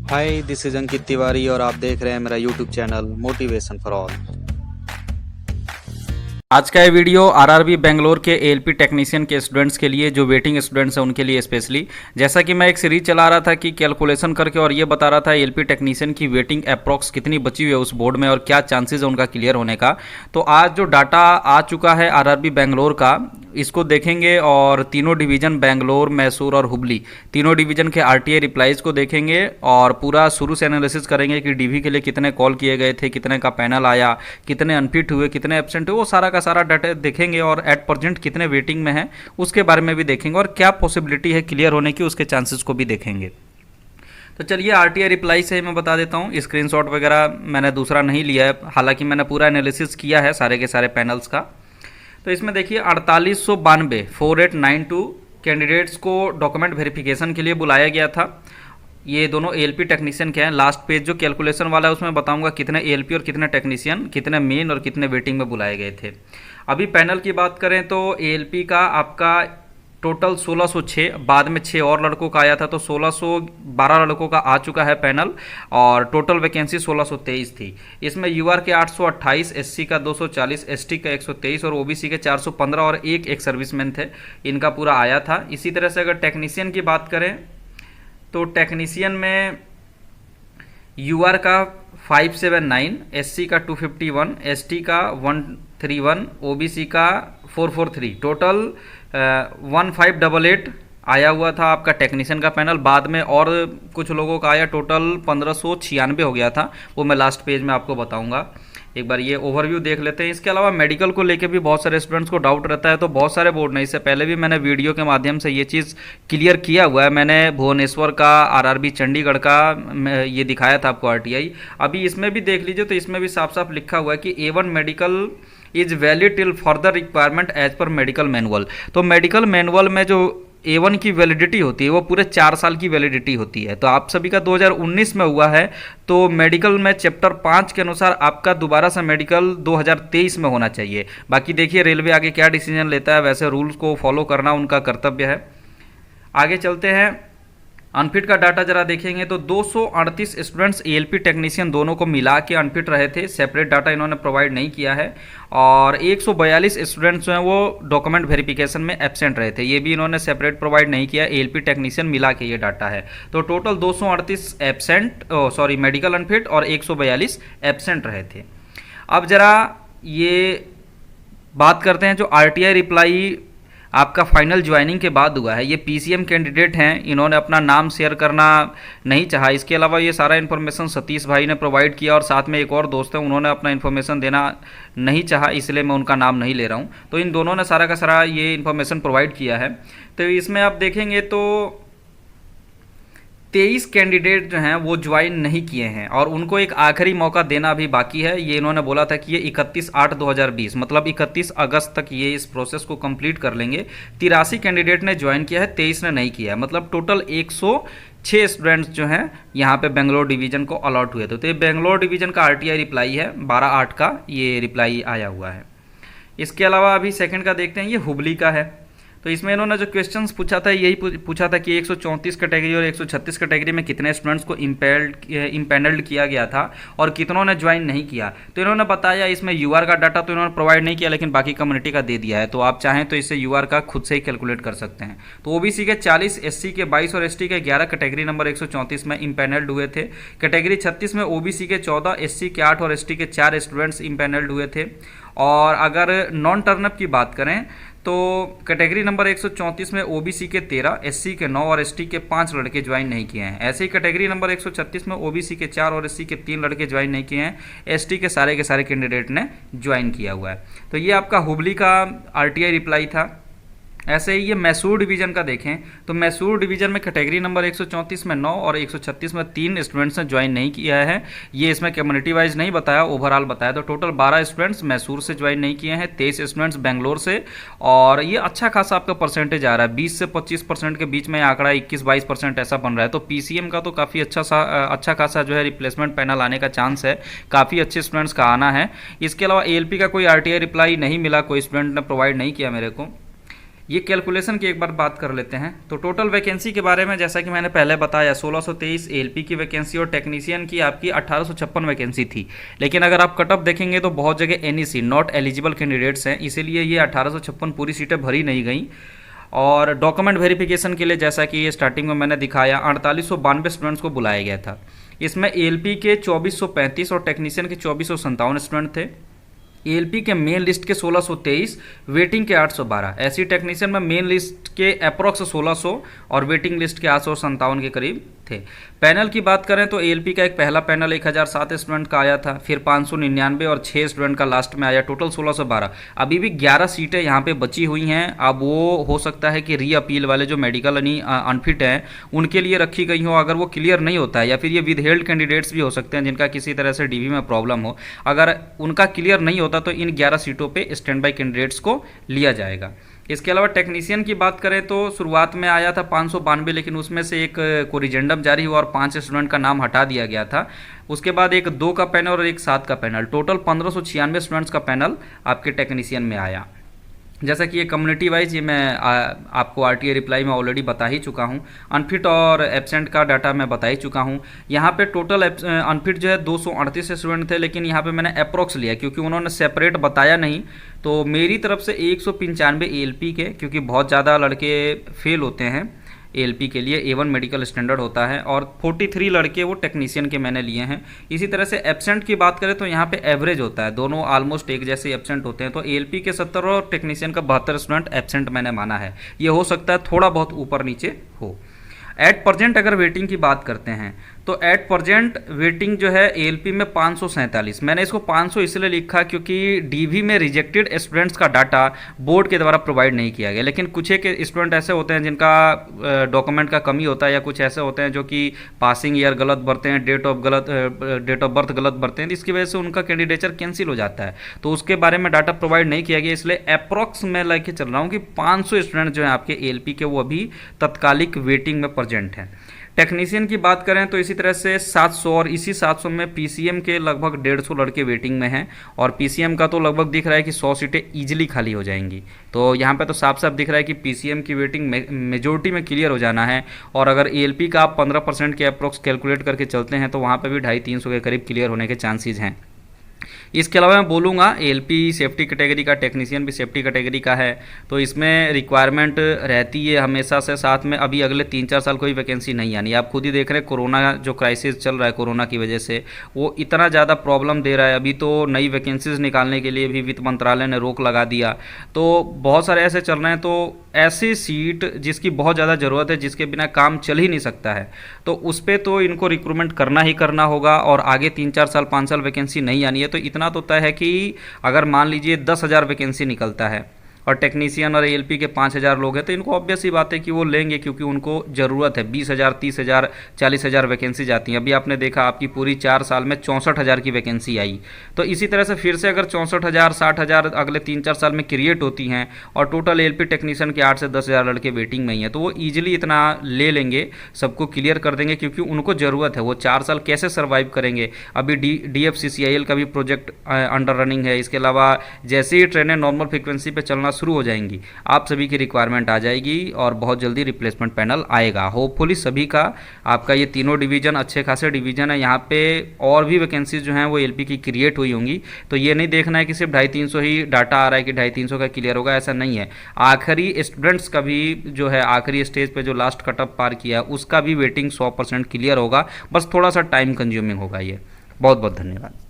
Hi, this is Ankit Tiwari और आप देख रहे हैं मेरा YouTube channel motivation for all. आज का ये वीडियो आरआरबी बेंगलोर के एएलपी टेक्नीशियन के स्टूडेंट्स के लिए, जो वेटिंग स्टूडेंट्स हैं उनके लिए स्पेशली। जैसा कि मैं एक सीरीज चला रहा था कि कैलकुलेशन करके और ये बता रहा था एएलपी टेक्नीशियन की वेटिंग अप्रॉक्स कितनी बची हुई है उस बोर्ड में और क्या चांसेस है उनका क्लियर होने का। तो आज जो डाटा आ चुका है आरआरबी बेंगलोर का, इसको देखेंगे और तीनों डिवीज़न बेंगलोर, मैसूर और हुबली, तीनों डिवीज़न के आरटीआई रिप्लाईज़ को देखेंगे और पूरा शुरू से एनालिसिस करेंगे कि डीवी के लिए कितने कॉल किए गए थे, कितने का पैनल आया, कितने अनफिट हुए, कितने एब्सेंट हुए, वो सारा का सारा डाटा देखेंगे और एट प्रेजेंट कितने वेटिंग में है उसके बारे में भी देखेंगे और क्या पॉसिबिलिटी है क्लियर होने की, उसके चांसेस को भी देखेंगे। तो चलिए आरटीआई रिप्लाई से मैं बता देता हूँ। स्क्रीनशॉट वगैरह मैंने दूसरा नहीं लिया है, हालांकि मैंने पूरा एनालिसिस किया है सारे के सारे पैनल्स का। तो इसमें देखिए 4892 कैंडिडेट्स को डॉक्यूमेंट वेरिफिकेशन के लिए बुलाया गया था। ये दोनों एएलपी टेक्नीशियन के हैं। लास्ट पेज जो कैलकुलेशन वाला है उसमें बताऊंगा कितने एएलपी और कितने टेक्नीशियन, कितने मेन और कितने वेटिंग में बुलाए गए थे। अभी पैनल की बात करें तो एएलपी का आपका टोटल 1606, बाद में 6 और लड़कों का आया था, तो 1612 लड़कों का आ चुका है पैनल और टोटल वैकेंसी 1623 थी। इसमें यूआर के 828, एससी का 240, एसटी का 123 और ओबीसी के 415 और एक सर्विसमैन थे, इनका पूरा आया था। इसी तरह से अगर टेक्नीशियन की बात करें तो टेक्नीशियन में यूआर का 579, एससी का 251, एसटी का 131, ओबीसी का 443, टोटल 1588 आया हुआ था आपका टेक्नीशियन का पैनल। बाद में और कुछ लोगों का आया, टोटल 1596 हो गया था, वो मैं लास्ट पेज में आपको बताऊंगा। एक बार ये ओवरव्यू देख लेते हैं। इसके अलावा मेडिकल को लेके भी बहुत सारे स्टूडेंट्स को डाउट रहता है, तो बहुत सारे बोर्ड ने, इससे पहले भी मैंने वीडियो के माध्यम से ये चीज़ क्लियर किया हुआ है। मैंने भुवनेश्वर का, आरआरबी चंडीगढ़ का ये दिखाया था आपको आरटीआई। अभी इसमें भी देख लीजिए तो इसमें भी साफ साफ लिखा हुआ है कि A1 medical is valid till further requirement as per medical manual. तो मेडिकल मैनुअल में जो A1 की वैलिडिटी होती है वो पूरे 4 साल की वैलिडिटी होती है। तो आप सभी का 2019 में हुआ है, तो मेडिकल में चैप्टर 5 के अनुसार आपका दोबारा से मेडिकल 2023 में होना चाहिए। बाकी देखिए रेलवे आगे क्या डिसीजन लेता है, वैसे रूल्स को फॉलो करना उनका कर्तव्य है। आगे चलते हैं, अनफिट का डाटा जरा देखेंगे तो 238 स्टूडेंट्स एएलपी टेक्नीशियन दोनों को मिला के अनफिट रहे थे, सेपरेट डाटा इन्होंने प्रोवाइड नहीं किया है। और 142 स्टूडेंट्स जो हैं वो डॉक्यूमेंट वेरिफिकेशन में एब्सेंट रहे थे, ये भी इन्होंने सेपरेट प्रोवाइड नहीं किया, एएलपी टेक्नीशियन मिला के ये डाटा है। तो टोटल 238 मेडिकल अनफिट और 142 एब्सेंट रहे थे। अब जरा ये बात करते हैं जो आरटीआई रिप्लाई आपका फाइनल ज्वाइनिंग के बाद हुआ है। ये पीसीएम कैंडिडेट हैं, इन्होंने अपना नाम शेयर करना नहीं चाहा। इसके अलावा ये सारा इन्फॉर्मेशन सतीश भाई ने प्रोवाइड किया और साथ में एक और दोस्त है, उन्होंने अपना इन्फॉर्मेशन देना नहीं चाहा, इसलिए मैं उनका नाम नहीं ले रहा हूँ। तो इन दोनों ने सारा का सारा ये इन्फॉर्मेशन प्रोवाइड किया है। तो इसमें आप देखेंगे तो 23 कैंडिडेट जो हैं वो ज्वाइन नहीं किए हैं और उनको एक आखिरी मौका देना भी बाकी है। ये इन्होंने बोला था कि ये 31/8/2020 मतलब 31 अगस्त तक ये इस प्रोसेस को कंप्लीट कर लेंगे। 83 कैंडिडेट ने ज्वाइन किया है, 23 ने नहीं किया है, मतलब टोटल 106 स्टूडेंट्स जो हैं यहाँ पे बेंगलोर डिवीज़न को अलॉट हुए थे। तो ये बेंगलोर डिवीज़न का आरटीआई रिप्लाई है, 12/8 का ये रिप्लाई आया हुआ है। इसके अलावा अभी सेकेंड का देखते हैं, ये हुबली का है। तो इसमें इन्होंने जो क्वेश्चंस पूछा था यही पूछा था कि 134 कैटेगरी और 136 कैटेगरी में कितने स्टूडेंट्स को इम्पैनल्ड किया गया था और कितनों ने ज्वाइन नहीं किया। तो इन्होंने बताया, इसमें यूआर का डाटा तो इन्होंने प्रोवाइड नहीं किया, लेकिन बाकी कम्युनिटी का दे दिया है। तो आप चाहें तो इससे यूआर का खुद से ही कैलकुलेट कर सकते हैं। तो ओबीसी के 40, एससी के 22 और एसटी के 11 कैटेगरी नंबर 134 में इम्पैनल्ड हुए थे। कैटेगरी 36 में ओबीसी के 14, एससी के 8 और एसटी के 4 स्टूडेंट्स इम्पैनल्ड हुए थे। और अगर नॉन टर्नअप की बात करें तो कैटेगरी नंबर 134 में ओबीसी के 13, एससी के 9 और एसटी के 5 लड़के ज्वाइन नहीं किए हैं। ऐसे ही कैटेगरी नंबर 136 में ओबीसी के 4 और एससी के 3 लड़के ज्वाइन नहीं किए हैं। एसटी के सारे कैंडिडेट ने ज्वाइन किया हुआ है। तो ये आपका हुबली का आरटीआई रिप्लाई था। ऐसे ही ये मैसूर डिवीज़न का देखें तो मैसूर डिवीज़न में कैटेगरी नंबर 134 में 9 और 136 में 3 स्टूडेंट्स ने ज्वाइन नहीं किया है। ये इसमें कम्युनिटी वाइज नहीं बताया, ओवरऑल बताया। तो टोटल 12 स्टूडेंट्स मैसूर से ज्वाइन नहीं किए हैं, 23 स्टूडेंट्स बेंगलोर से। और ये अच्छा खासा आपका परसेंटेज आ रहा है, 20 से 25% के बीच में आंकड़ा 21-22% ऐसा बन रहा है। तो पीसीएम का तो काफ़ी अच्छा खासा जो है रिप्लेसमेंट पैनल आने का चांस है, काफ़ी अच्छे स्टूडेंट्स का आना है। इसके अलावा एएलपी का कोई आरटीआई रिप्लाई नहीं मिला, कोई स्टूडेंट ने प्रोवाइड नहीं किया मेरे को। ये कैलकुलेशन की एक बार बात कर लेते हैं। तो टोटल वैकेंसी के बारे में जैसा कि मैंने पहले बताया 1623 एएलपी की वैकेंसी और टेक्नीशियन की आपकी 1856 वैकेंसी थी। लेकिन अगर आप कट ऑफ देखेंगे तो बहुत जगह एनईसी नॉट एलिजिबल कैंडिडेट्स हैं, इसीलिए ये 1856 पूरी सीटें भरी नहीं गई। और डॉक्यूमेंट वेरिफिकेशन के लिए जैसा कि ये स्टार्टिंग में मैंने दिखाया 4892 स्टूडेंट्स को बुलाया गया था। इसमें एएलपी के 2435 और टेक्नीशियन के 2457 स्टूडेंट थे। एएलपी के मेन लिस्ट के 1623, वेटिंग के 812। ऐसी टेक्नीशियन में मेन लिस्ट के अप्रॉक्स 1600 और वेटिंग लिस्ट के 857 के करीब थे। पैनल की बात करें तो एएलपी का एक पहला पैनल 1007 स्टूडेंट का आया था, फिर 599 और 6 स्टूडेंट का लास्ट में आया, टोटल 1612। अभी भी 11 सीटें यहाँ पे बची हुई हैं। अब वो हो सकता है कि री अपील वाले जो मेडिकल अनफिट हैं उनके लिए रखी गई हो। अगर वो क्लियर नहीं होता है, या फिर ये विदहेल्ड कैंडिडेट्स भी हो सकते हैं जिनका किसी तरह से डीवी में प्रॉब्लम हो, अगर उनका क्लियर नहीं होता तो इन 11 सीटों पे स्टैंड बाई कैंडिडेट्स को लिया जाएगा। इसके अलावा टेक्नीशियन की बात करें तो शुरुआत में आया था 592, लेकिन उसमें से एक कोरिजेंडम जारी हुआ और 5 स्टूडेंट का नाम हटा दिया गया था। उसके बाद एक 2 का पैनल और एक 7 का पैनल, टोटल 1596 स्टूडेंट्स का पैनल आपके टेक्नीशियन में आया। जैसा कि ये कम्युनिटी वाइज ये मैं आपको आरटीए रिप्लाई में ऑलरेडी बता ही चुका हूँ। अनफिट और एब्सेंट का डाटा मैं बता ही चुका हूँ। यहाँ पे टोटल अनफिट जो है 238 स्टूडेंट थे, लेकिन यहाँ पे मैंने अप्रोक्स लिया क्योंकि उन्होंने सेपरेट बताया नहीं। तो मेरी तरफ से 195 एएलपी के, क्योंकि बहुत ज़्यादा लड़के फेल होते हैं एएलपी के लिए, A1 मेडिकल स्टैंडर्ड होता है, और 43 लड़के वो टेक्नीशियन के मैंने लिए हैं। इसी तरह से एब्सेंट की बात करें तो यहाँ पे एवरेज होता है, दोनों ऑलमोस्ट एक जैसे एब्सेंट होते हैं। तो एएलपी के 70 और टेक्नीशियन का 72 स्टूडेंट एब्सेंट मैंने माना है। ये हो सकता है थोड़ा बहुत ऊपर नीचे हो। एट प्रजेंट अगर वेटिंग की बात करते हैं तो एट प्रजेंट वेटिंग जो है एएलपी में 547। मैंने इसको 500 इसलिए लिखा क्योंकि डीवी में रिजेक्टेड स्टूडेंट्स का डाटा बोर्ड के द्वारा प्रोवाइड नहीं किया गया। लेकिन कुछ एक स्टूडेंट ऐसे होते हैं जिनका डॉक्यूमेंट का कमी होता है, या कुछ ऐसे होते हैं जो कि पासिंग ईयर गलत भरते हैं, डेट ऑफ बर्थ गलत भरते हैं, इसकी वजह से उनका कैंडिडेचर कैंसिल हो जाता है। तो उसके बारे में डाटा प्रोवाइड नहीं किया गया, इसलिए अप्रॉक्स मैं लेके चल रहा हूँ कि 500 स्टूडेंट जो है आपके एएलपी के वो अभी तत्कालिक वेटिंग में प्रेजेंट हैं। टेक्नीशियन की बात करें तो इसी तरह से 700, और इसी 700 में पीसीएम के लगभग 150 लड़के वेटिंग में हैं, और पीसीएम का तो लगभग दिख रहा है कि 100 सीटें ईजिली खाली हो जाएंगी। तो यहाँ पे तो साफ साफ दिख रहा है कि पीसीएम की वेटिंग मेजोरिटी में क्लियर हो जाना है। और अगर एएलपी का आप 15% के अप्रोक्स कैलकुलेट करके चलते हैं तो वहाँ पर भी 250-300 के करीब क्लियर होने के चांसेज हैं। इसके अलावा मैं बोलूँगा एएलपी सेफ्टी कैटेगरी का, टेक्नीशियन भी सेफ्टी कैटेगरी का है, तो इसमें रिक्वायरमेंट रहती है हमेशा से। साथ में अभी अगले 3-4 साल कोई वैकेंसी नहीं आनी। आप खुद ही देख रहे हैं कोरोना जो क्राइसिस चल रहा है, कोरोना की वजह से वो इतना ज़्यादा प्रॉब्लम दे रहा है। अभी तो नई वैकेंसीज निकालने के लिए भी वित्त मंत्रालय ने रोक लगा दिया। तो बहुत सारे ऐसे चल रहे हैं। तो ऐसी सीट जिसकी बहुत ज़्यादा ज़रूरत है, जिसके बिना काम चल ही नहीं सकता है, तो उस पर तो इनको रिक्रूटमेंट करना ही करना होगा। और आगे 3-4 साल 5 साल वैकेंसी नहीं आनी है तो इतना तो तय है कि अगर मान लीजिए 10,000 वैकेंसी निकलता है और टेक्नीशियन और एएलपी के 5,000 लोग हैं, तो इनको ऑब्वियस ही बात है कि वो लेंगे, क्योंकि उनको ज़रूरत है। 20,000, 30,000, 40,000 वैकेंसी जाती हैं। अभी आपने देखा आपकी पूरी 4 साल में 64,000 की वैकेंसी आई। तो इसी तरह से फिर से अगर 64,000, 60,000 अगले 3-4 साल में क्रिएट होती हैं, और टोटल एएलपी टेक्नीशियन के 8 से 10,000 लड़के वेटिंग में ही हैं, तो वो ईजिली इतना ले लेंगे, सबको क्लियर कर देंगे, क्योंकि उनको ज़रूरत है। वो 4 साल कैसे सर्वाइव करेंगे। अभी DFCCIL का भी प्रोजेक्ट अंडर रनिंग है। इसके अलावा जैसे ही ट्रेनें नॉर्मल फ्रिक्वेंसी पर चलना शुरू हो जाएंगी, आप सभी की रिक्वायरमेंट आ जाएगी और बहुत जल्दी रिप्लेसमेंट पैनल आएगा। होपफुली सभी का, आपका ये तीनों डिवीजन अच्छे खासे डिवीजन है। यहाँ पे और भी वैकेंसीज जो हैं वो एएलपी की क्रिएट हुई होंगी। तो ये नहीं देखना है कि सिर्फ 250-300 ही डाटा आ रहा है कि 250-300 का क्लियर होगा, ऐसा नहीं है। आखिरी स्टूडेंट्स का भी जो है आखिरी स्टेज पे जो लास्ट कटअप पार किया उसका भी वेटिंग 100% क्लियर होगा। बस थोड़ा सा टाइम कंज्यूमिंग होगा ये। बहुत बहुत धन्यवाद।